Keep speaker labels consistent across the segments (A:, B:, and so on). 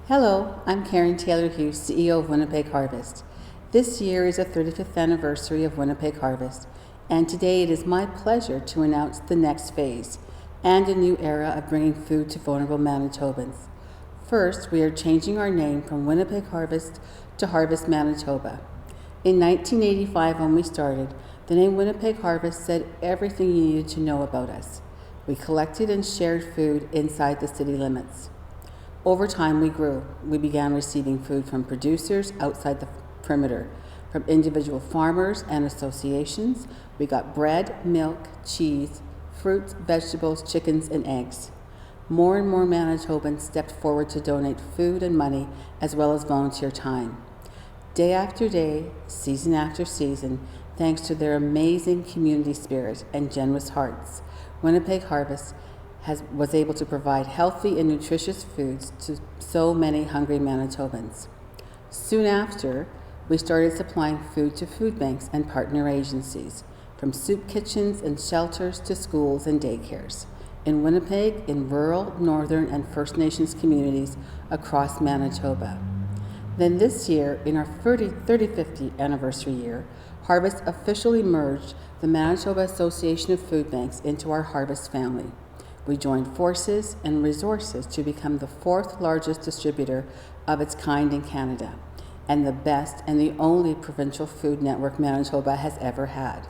A: Hello, I'm Keren Taylor-Hughes, CEO of Winnipeg Harvest. This year is the 35th anniversary of Winnipeg Harvest, and today it is my pleasure to announce the next phase and a new era of bringing food to vulnerable Manitobans. First, we are changing our name from Winnipeg Harvest to Harvest Manitoba. In 1985, when we started, the name Winnipeg Harvest said everything you needed to know about us. We collected and shared food inside the city limits. Over time, we grew. We began receiving food from producers outside the perimeter, from individual farmers and associations. We got bread, milk, cheese, fruits, vegetables, chickens, and eggs. More and more Manitobans stepped forward to donate food and money, as well as volunteer time. Day after day, season after season, thanks to their amazing community spirit and generous hearts, Winnipeg Harvest was able to provide healthy and nutritious foods to so many hungry Manitobans. Soon after, we started supplying food to food banks and partner agencies, from soup kitchens and shelters to schools and daycares, in Winnipeg, in rural, northern, and First Nations communities across Manitoba. Then this year, in our 35th anniversary year, Harvest officially merged the Manitoba Association of Food Banks into our Harvest family. We joined forces and resources to become the fourth largest distributor of its kind in Canada, and the best and the only provincial food network Manitoba has ever had.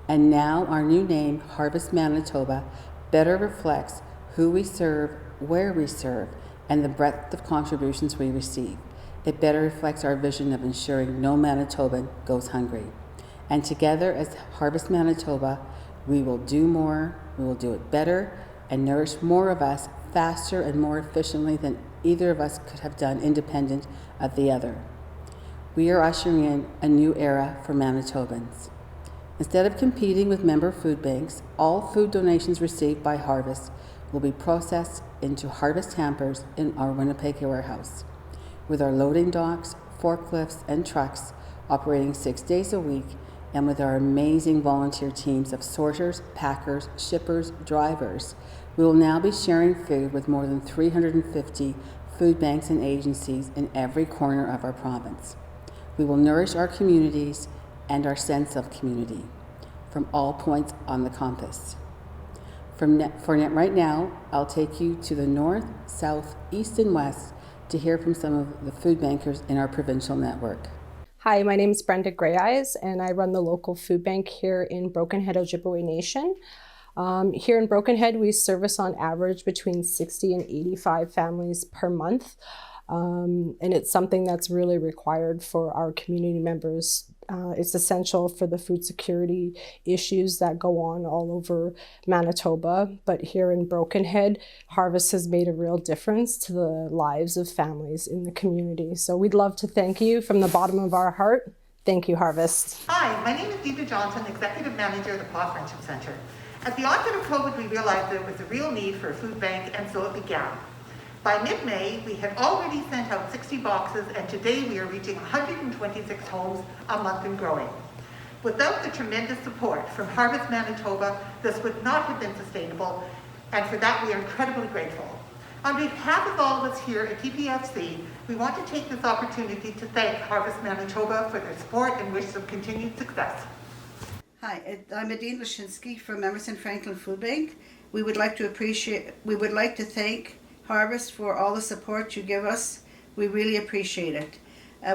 A: And now our new name, Harvest Manitoba, better reflects who we serve, where we serve, and the breadth of contributions we receive. It better reflects our vision of ensuring no Manitoban goes hungry. And together as Harvest Manitoba, we will do more, we will do it better, and nourish more of us faster and more efficiently than either of us could have done independent of the other. We are ushering in a new era for Manitobans. Instead of competing with member food banks, all food donations received by Harvest will be processed into Harvest hampers in our Winnipeg warehouse, with our loading docks, forklifts, and trucks operating 6 days a week, and with our amazing volunteer teams of sorters, packers, shippers, drivers. We will now be sharing food with more than 350 food banks and agencies in every corner of our province. We will nourish our communities and our sense of community from all points on the compass. Right now, I'll take you to the north, south, east, and west to hear from some of the food bankers in our provincial network.
B: Hi, my name is Brenda Greyeyes, and I run the local food bank here in Broken Head, Ojibwe Nation. Here in Broken Head, we service on average between 60 and 85 families per month. And it's something that's really required for our community members. It's essential for the food security issues that go on all over Manitoba. But here in Broken Head, Harvest has made a real difference to the lives of families in the community. So we'd love to thank you from the bottom of our heart. Thank you, Harvest.
C: Hi, my name is Deepa Johnson, Executive Manager of the Paw Friendship Centre. At the onset of COVID, we realized there was a real need for a food bank, and so it began. By mid-May, we had already sent out 60 boxes, and today we are reaching 126 homes a month and growing. Without the tremendous support from Harvest Manitoba, this would not have been sustainable, and for that we are incredibly grateful. On behalf of all of us here at TPFC, we want to take this opportunity to thank Harvest Manitoba for their support and wish them continued success.
D: Hi, I'm Adine Lashinsky from Emerson Franklin Food Bank. We would like to thank Harvest for all the support you give us. We really appreciate it.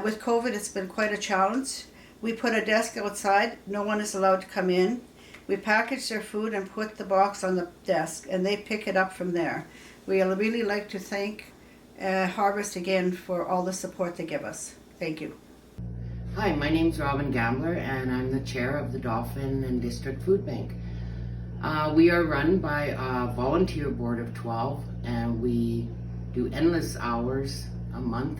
D: With COVID, it's been quite a challenge. We put a desk outside. No one is allowed to come in. We package their food and put the box on the desk, and they pick it up from there. We really like to thank Harvest again for all the support they give us. Thank you.
E: Hi, my name's Robin Gambler, and I'm the chair of the Dauphin and District Food Bank. We are run by a volunteer board of 12, and we do endless hours a month,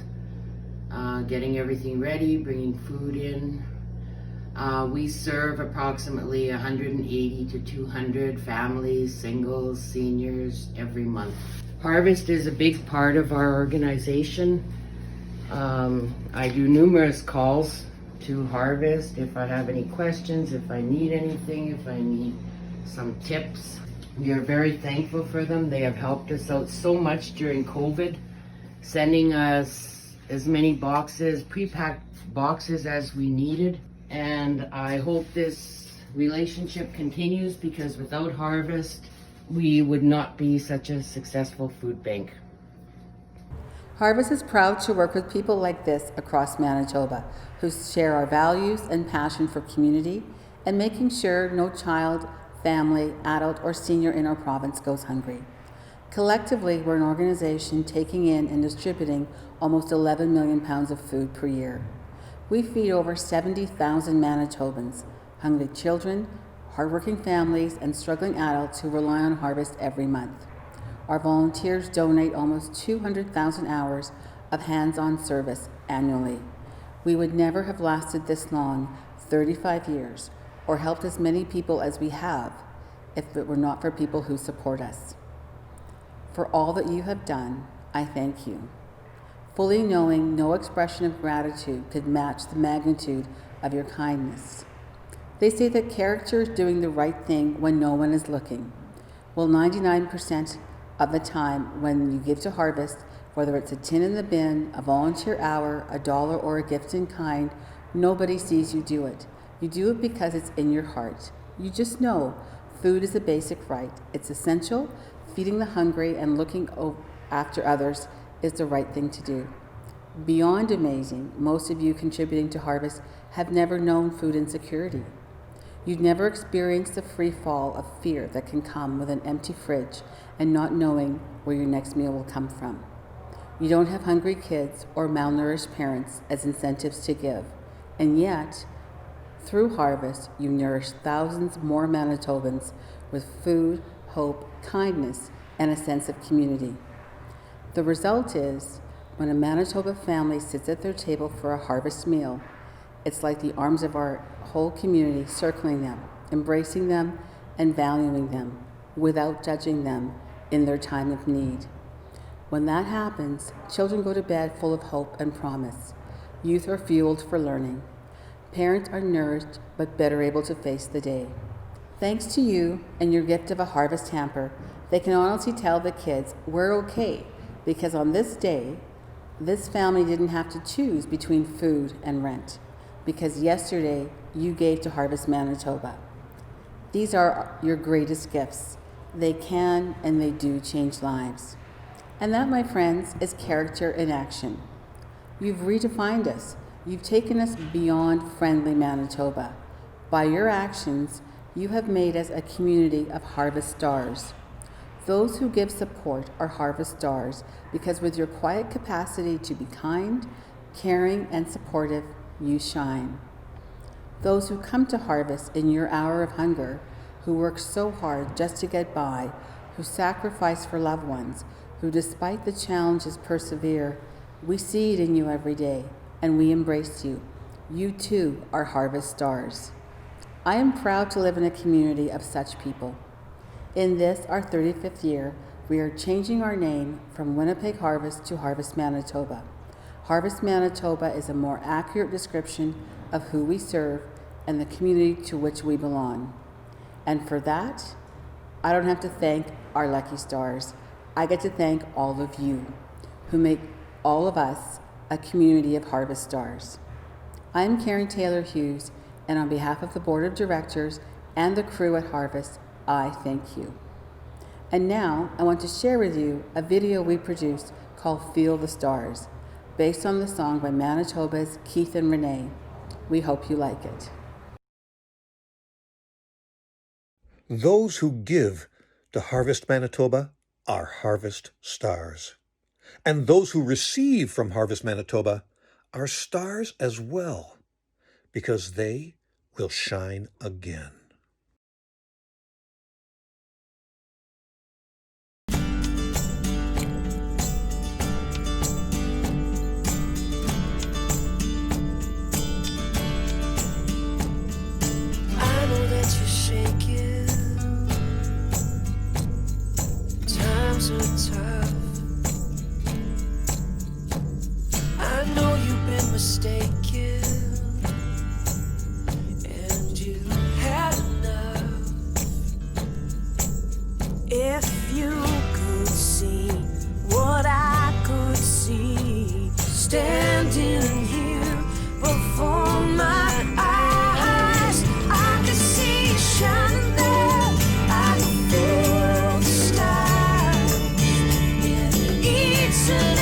E: getting everything ready, bringing food in. We serve approximately 180 to 200 families, singles, seniors every month. Harvest is a big part of our organization. I do numerous calls to Harvest if I have any questions, if I need anything, if I need some tips. We are very thankful for them. They have helped us out so much during COVID. sending us as many boxes, pre-packed boxes as we needed. And I hope this relationship continues, because without Harvest, we would not be such a successful food bank.
A: Harvest is proud to work with people like this across Manitoba, who share our values and passion for community and making sure no child, family, adult, or senior in our province goes hungry. Collectively, we're an organization taking in and distributing almost 11 million pounds of food per year. We feed over 70,000 Manitobans, hungry children, hardworking families, and struggling adults who rely on Harvest every month. Our volunteers donate almost 200,000 hours of hands-on service annually. We would never have lasted this long, 35 years, or helped as many people as we have, if it were not for people who support us. For all that you have done, I thank you, fully knowing no expression of gratitude could match the magnitude of your kindness. They say that character is doing the right thing when no one is looking. Well, 99% of the time when you give to Harvest, whether it's a tin in the bin, a volunteer hour, $1, or a gift in kind, nobody sees you do it. You do it because it's in your heart. You just know food is a basic right. It's essential. Feeding the hungry and looking after others is the right thing to do. Beyond amazing, most of you contributing to Harvest have never known food insecurity. You've never experienced the free fall of fear that can come with an empty fridge and not knowing where your next meal will come from. You don't have hungry kids or malnourished parents as incentives to give, and yet, through Harvest, you nourish thousands more Manitobans with food, hope, kindness, and a sense of community. The result is, when a Manitoba family sits at their table for a Harvest meal, it's like the arms of our whole community circling them, embracing them, and valuing them without judging them in their time of need. When that happens, children go to bed full of hope and promise. Youth are fueled for learning. Parents are nourished but better able to face the day. Thanks to you and your gift of a Harvest hamper, they can honestly tell the kids, we're okay, because on this day, this family didn't have to choose between food and rent, because yesterday you gave to Harvest Manitoba. These are your greatest gifts. They can and they do change lives. And that, my friends, is character in action. You've redefined us. You've taken us beyond friendly Manitoba. By your actions, you have made us a community of Harvest stars. Those who give support are Harvest stars because with your quiet capacity to be kind, caring, and supportive, you shine. Those who come to Harvest in your hour of hunger, who work so hard just to get by, who sacrifice for loved ones, who despite the challenges persevere, we see it in you every day, and we embrace you. You too are Harvest stars. I am proud to live in a community of such people. In this, our 35th year, we are changing our name from Winnipeg Harvest to Harvest Manitoba. Harvest Manitoba is a more accurate description of who we serve and the community to which we belong. And for that, I don't have to thank our lucky stars. I get to thank all of you who make all of us a community of Harvest stars. I'm Keren Taylor-Hughes, and on behalf of the Board of Directors and the crew at Harvest, I thank you. And now I want to share with you a video we produced called Feel the Stars, based on the song by Manitoba's Keith and Renee. We hope you like it.
F: Those who give to Harvest Manitoba are Harvest stars. And those who receive from Harvest Manitoba are stars as well, because they will shine again.
G: Mistaken, and you had listen